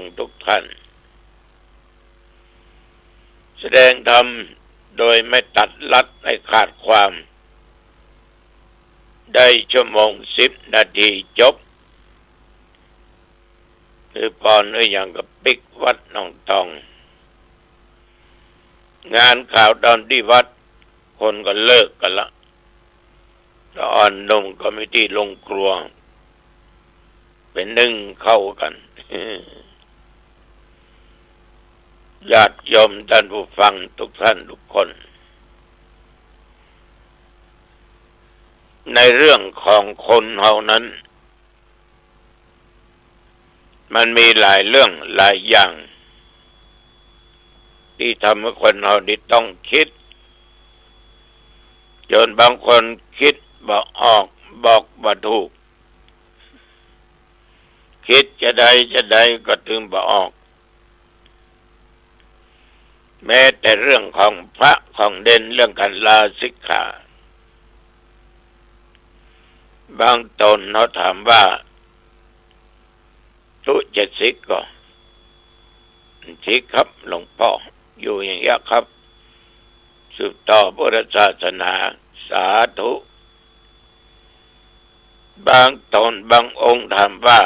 งทุกท่านแสดงธรรมโดยไม่ตัดลัดไม่ขาดความได้ชั่วโมง10 นาทีจบคือพรหรืออย่างกับปิกวัดหนองตองงานข่าวตอนที่วัดคนก็เลิกกันละแล้วอ่อนนุ่มก็ไม่ที่ลงครัวเป็นนึ่งเข้ากัน ญาติโยมท่านผู้ฟังทุกท่านทุกคนในเรื่องของคนเฮานั้นมันมีหลายเรื่องหลายอย่างที่ทำให้คนเรานี่ต้องคิดจนบางคนคิดบ่ออกบอกบ่ถูกคิดจะใดก็ถึงบ่ออกแม้แต่เรื่องของพระของเด่นเรื่องการลาสิกขาบางตนเขาถามว่าทุจะสิกก็สิกครับหลวงพ่ออยู่อย่างนี้ครับสืบต่อพุทธศาสนาสาธุบางตนบางองค์ถามว่า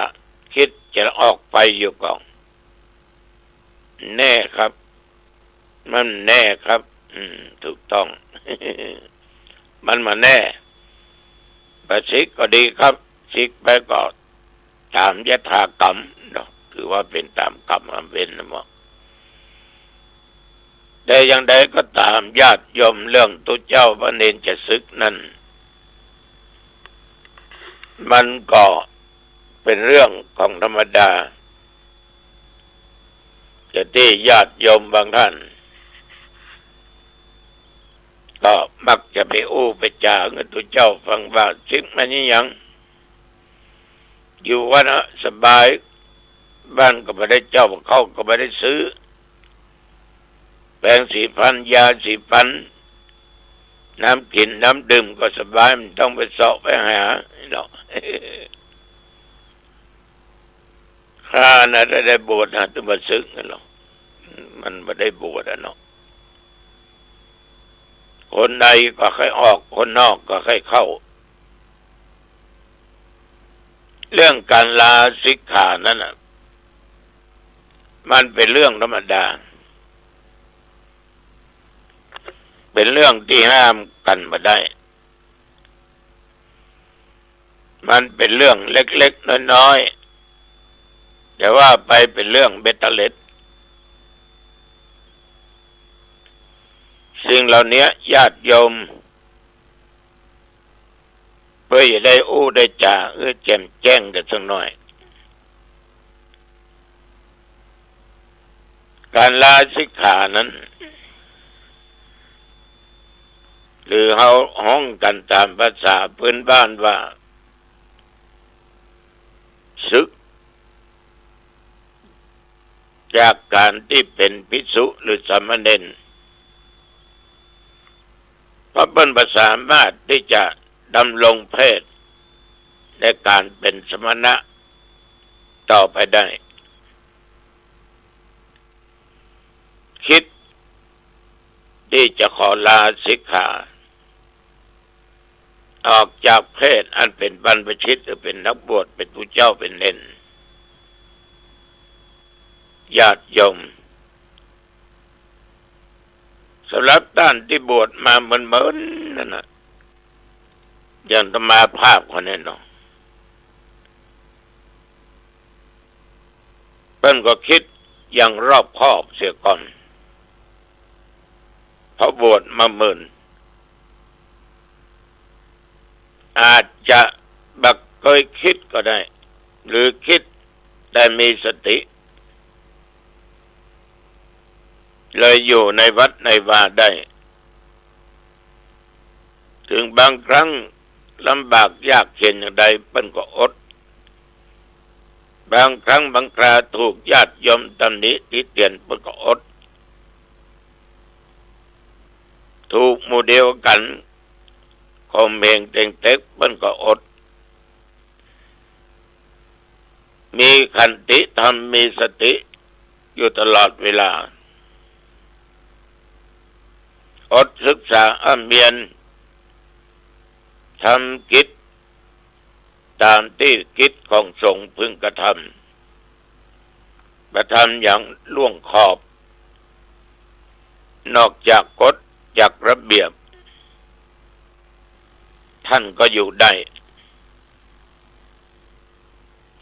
คิดจะออกไปอยู่ก่อนแน่ครับมันแน่ครับถูกต้อง มันมาแน่ประสิกก็ดีครับสิกไปก็ตามยถากรรมคือว่าเป็นตามกรรมอันเป็นนะมั้งแต่อย่างใดก็ตามญาติโยมเรื่องตุเจ้าพระเนรจะศึกนั้นมันก็เป็นเรื่องของธรรมดาจะที่ญาติโยมบางท่านก็มักจะไปอู้ไปจาเงินตุเจ้าฟังว่าศึกมันยังอยู่ว่านะสบายบ้านก็ไม่ได้เจ้าเข้าก็ไม่ได้ซื้อแปรงสีฟันยาสีฟันน้ำกินน้ำดื่มก็สบายมันต้องไปเสาะไปหาเนาะ ข้าน่ะได้บวชนะต้องมาซึกกันหรอกมันไม่ได้บวชเนาะคนใดก็ค่อยออกคนนอกก็ค่อยเข้าเรื่องการลาสิกขานั้นน่ะมันเป็นเรื่องธรรมดาเป็นเรื่องที่ห้ามกันมาได้มันเป็นเรื่องเล็กๆน้อยๆแต่ว่าไปเป็นเรื่องเบ็ดเตล็ดสิ่งเหล่านี้ญาติโยมเพื่อจะได้อู้ได้จ่าแจ่มแจ้งกันสักหน่อยการลาสิกขานั้นหรือเขาห้องกันตามภาษาพื้นบ้านว่าศึกจากการที่เป็นภิกษุหรือสามเณรเพราะเป็นภาษามารถที่จะดำรงเพศในการเป็นสมณะต่อไปได้คิดที่จะขอลาสิกขาออกจากเพศอันเป็นบรรพชิตหรือเป็นนักบวชเป็นผู้เจ้าเป็นเนรญาติโยมสำหรับท่านที่บวชมาเหมือนนั่นนะอย่างธรรมาภาพคนนี้เนาะเพิ่นก็คิดอย่างรอบคอบเสียก่อนเพราะบวชมาหมื่นอาจจะบักเคยคิดก็ได้หรือคิดแต่มีสติเลยอยู่ในวัดในวาได้ถึงบางครั้งลำบากยากเข็ญอย่างใดเปิ้นก็อดบางครั้งบางคราถูกญาติโยมตำหนิติเตียนเปิ้นก็อดถูกหมู่เดียวกันคมเหงเต็งเต็กเปิ้นก็อด มีขันติธรรมมีสติอยู่ตลอดเวลาอดศึกษาอันเบียนทำกิจตามที่กิจของสงฆ์พึงกระทำอย่างล่วงขอบนอกจากกฎจากระเบียบท่านก็อยู่ได้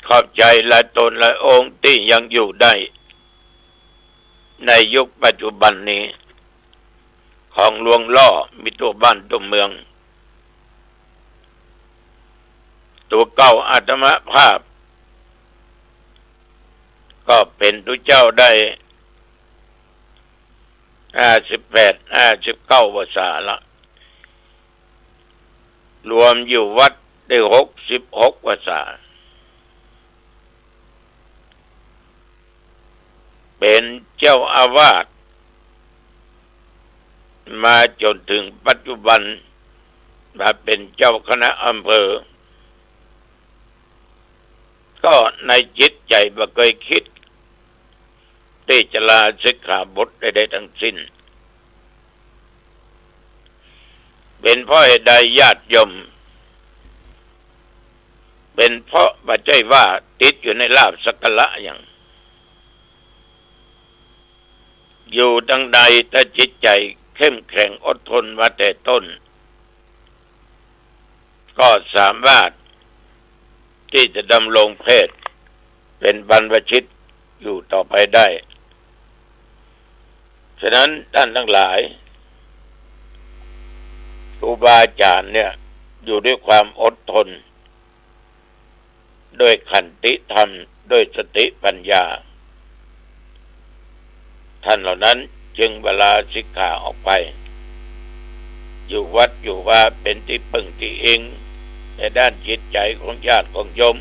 ขอบใจและตนและองค์ที่ยังอยู่ได้ในยุคปัจจุบันนี้ของลวงล่อมีตัวบ้านตัวเมืองตัวเก่าอาตมภาพก็เป็นตุเจ้าได้58-59 พรรษาละรวมอยู่วัดได้66 พรรษาเป็นเจ้าอาวาสมาจนถึงปัจจุบันมาเป็นเจ้าคณะอำเภอก็ในจิตใจบ่เคยคิดที่จะลาสิกขาบทใดๆทั้งสิ้นเป็นเพราะเหตุใดญาติโยมเป็นเพราะปัจจัยว่าติดอยู่ในลาภสักการะอย่างอยู่ดังใดถ้าจิตใจเข้มแข็งอดทนมาแต่ต้นก็สามารถที่จะดำรงเพศเป็นบรรพชิตอยู่ต่อไปได้ฉะนั้นท่านทั้งหลายครูบาอาจารย์เนี่ยอยู่ด้วยความอดทนด้วยขันติธรรมด้วยสติปัญญาท่านเหล่านั้นจึงเวลาสิกขาออกไปอยู่วัดอยู่ว่าเป็นที่พึ่งที่อิงในด้านจิตใจของญาติของโยม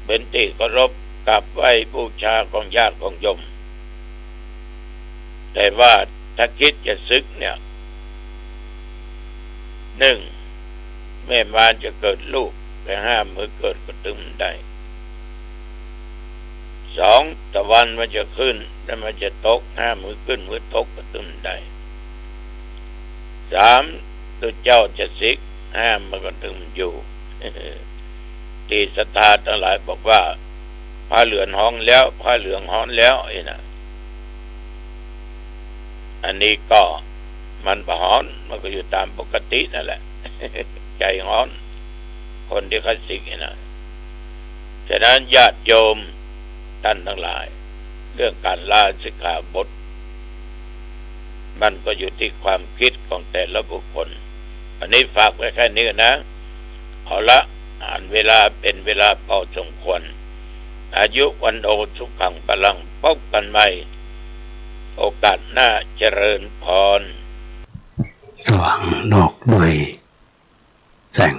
เป็นที่เคารพกราบไหว้บูชาของญาติของโยมแต่ว่าถ้าคิดจะศึกเนี่ย1แม่มารจะเกิดลูกไปห้ามมือเกิดก็ตึมได้2ตะวันมันจะขึ้นแล้วมันจะตกห้ามมือขึ้นมือตกก็ตึมได้3ตัวเจ้าจะสิกห้ามมันก็ตึมอยู่ ที่ศรัทธาทั้งหลายบอกว่าพระเหลืองห้องแล้วพระเหลืองห้องแล้วไอ้น่ะอันนี้ก็มันบ่ฮ้อนมันก็อยู่ตามปกตินั่นแหละ ใจฮ้อนคนที่เขาสิกนี่นะฉะนั้นญาติโยมท่านทั้งหลายเรื่องการลาสิกขาบทมันก็อยู่ที่ความคิดของแต่ละบุคคลอันนี้ฝากไว้แค่นี้นะเอาละอ่านเวลาเป็นเวลาพอสมควรอายุวันโอสุขังพลังพบกันใหม่โอกาสหน้าเจริญพรสว่างนอกด้วยแสง